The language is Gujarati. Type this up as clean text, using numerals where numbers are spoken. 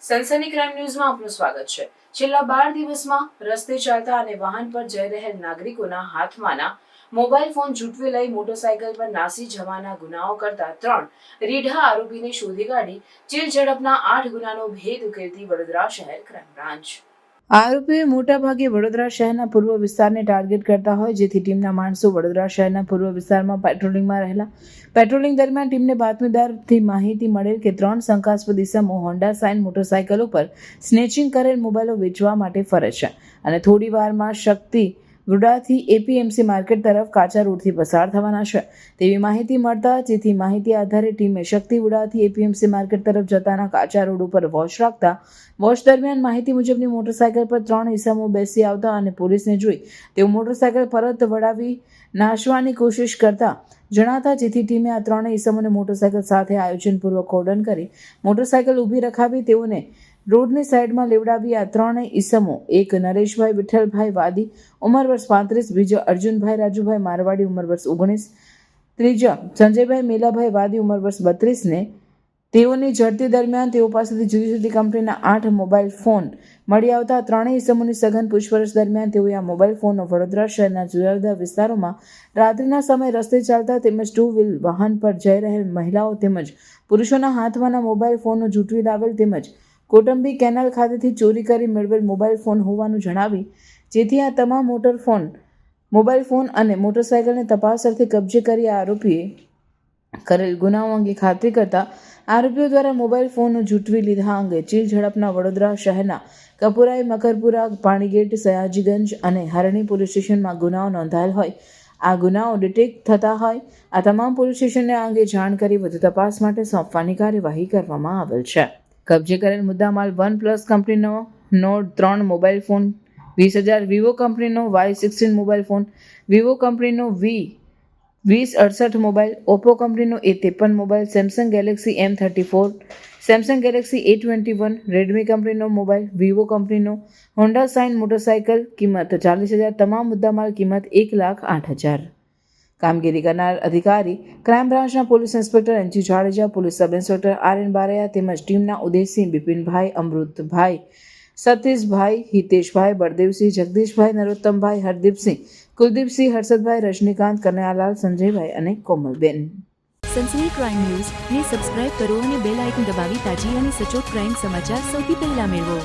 સનસની ક્રાઇમ ન્યૂઝમાં આપનું સ્વાગત છે। છેલ્લા 12 દિવસમાં રસ્તે ચાલતા અને વાહન પર જઈ રહેલ નાગરિકોના હાથમાંના મોબાઈલ ફોન ઝૂંટવી લઈ મોટરસાયકલ પર નાસી જવાના ગુનાઓ કરતા 3 રીઢા આરોપીને શોધી કાઢી ચીલ ઝડપના 8 ગુનાનો ભેદ ઉકેલતી વડોદરા શહેર ક્રાઇમ બ્રાન્ચ। આરોપીઓ મોટાભાગે વડોદરા શહેરના પૂર્વ વિસ્તારને ટાર્ગેટ કરતા હોય, જેથી ટીમના માણસો વડોદરા શહેરના પૂર્વ વિસ્તારમાં પેટ્રોલિંગમાં રહેલા। પેટ્રોલિંગ દરમિયાન ટીમને બાતમીદારથી માહિતી મળેલ કે 3 શંકાસ્પદ ઇસમો હોન્ડા સાઇન મોટરસાયકલો પર સ્નેચિંગ કરેલ મોબાઈલો વેચવા માટે ફરે છે અને થોડી વારમાં શક્તિ વૃડાથી એપીએમસી માર્કેટ તરફ કાચા રોડથી પસાર થવાના છે તેવી માહિતી મળતા જેથી માહિતી આધારે ટીમે શક્તિ વૃડાથી એપીએમસી માર્કેટ તરફ જતાના કાચા રોડ ઉપર વોચ રાખતા વોચ દરમિયાન માહિતી મુજબની મોટરસાયકલ પર 3 ઇસમો બેસી આવતા અને પોલીસને જોઈ તેઓ મોટરસાયકલ પરત વળાવી નાશવાની કોશિશ કરતા જણાતા, જેથી ટીમે આ 3 ઇસમોને મોટરસાયકલ સાથે આયોજનપૂર્વક કોર્ડન કરી મોટરસાયકલ ઊભી રખાવી તેઓને રોડની સાઈડમાં લેવડાવી આ 3 ઇસમો, એક નરેશભાઈ વિઠ્ઠલભાઈ વાદી ઉંમર વર્ષ 35, બીજો અર્જુનભાઈ રાજુભાઈ મારવાડી ઉંમર વર્ષ 19, ત્રીજો સંજયભાઈ મેલાભાઈ વાદી ઉંમર વર્ષ 32 ને તેઓની ઝડપી દરમિયાન તેઓ પાસેથી જુદી જુદી કંપનીના 8 મોબાઈલ ફોન મળી આવતા 3 ઇસમોની સઘન પૂછપરછ દરમિયાન તેઓએ આ મોબાઈલ ફોનનો વડોદરા શહેરના જુદા જુદા વિસ્તારોમાં રાત્રિના સમયે રસ્તે ચાલતા તેમજ 2 વ્હીલ વાહન પર જઈ રહેલ મહિલાઓ તેમજ પુરુષોના હાથમાંના મોબાઈલ ફોનનો ઝૂંટવી લાવેલ તેમજ કોટંબી કેનાલ ખાતેથી ચોરી કરી મેળવેલ મોબાઈલ ફોન હોવાનું જણાવી, જેથી આ તમામ મોબાઈલ ફોન અને મોટરસાયકલને તપાસ અર્થે કબજે કરી આરોપીએ કરેલ ગુનાઓ અંગે ખાતરી કરતા આરોપીઓ દ્વારા મોબાઈલ ફોન ઝૂંટવી લીધા અંગે ચીલ ઝડપના વડોદરા શહેરના કપુરાઈ, મકરપુરા, પાણીગેટ, સયાજીગંજ અને હરણી પોલીસ સ્ટેશનમાં ગુનાઓ નોંધાયેલ હોય। આ ગુનાઓ ડિટેક્ટ થતા હોય આ તમામ પોલીસ સ્ટેશનને આ અંગે જાણ કરી વધુ તપાસ માટે સોંપવાની કાર્યવાહી કરવામાં આવેલ છે। કબજે કરેલ મુદ્દામાલ OnePlus કંપનીનો નોટ 3 મોબાઈલ ફોન, 20,000 વિવો કંપનીનો Y16 મોબાઈલ ફોન, વિવો કંપનીનો V2068 મોબાઈલ, ઓપ્પો કંપનીનો A53 mobile, Samsung Galaxy M34, Samsung Galaxy A21, Redmi કંપનીનો મોબાઈલ, વિવો કંપનીનો હોન્ડા સાઇન મોટરસાયકલ કિંમત 40,000, તમામ મુદ્દામાલ કિંમત 1,08,000। કામગીરી કરનાર અધિકારી ક્રાઇમ બ્રાન્ચના police inspector NG Jadeja, police sub inspector RN Baraiya તેમજ ટીમના ઉદયસિંહ, બિપિનભાઈ, અમૃતભાઈ, સતીશભાઈ, હિતેશભાઈ, બળદેવસિંહ, જગદીશભાઈ, નરોત્તમભાઈ, હરદીપસિંહ, કુલદીપસિંહ, હર્ષદભાઈ, રજનીકાંત, કનૈયાલાલ, સંજયભાઈ અને કોમલબેન। સનસની ક્રાઇમ ન્યૂઝ ને સબસ્ક્રાઇબ કરો અને બેલ આઇકન દબાવી તાજી અને સચોટ ક્રાઇમ સમાચાર સૌથી પહેલા મેળવો।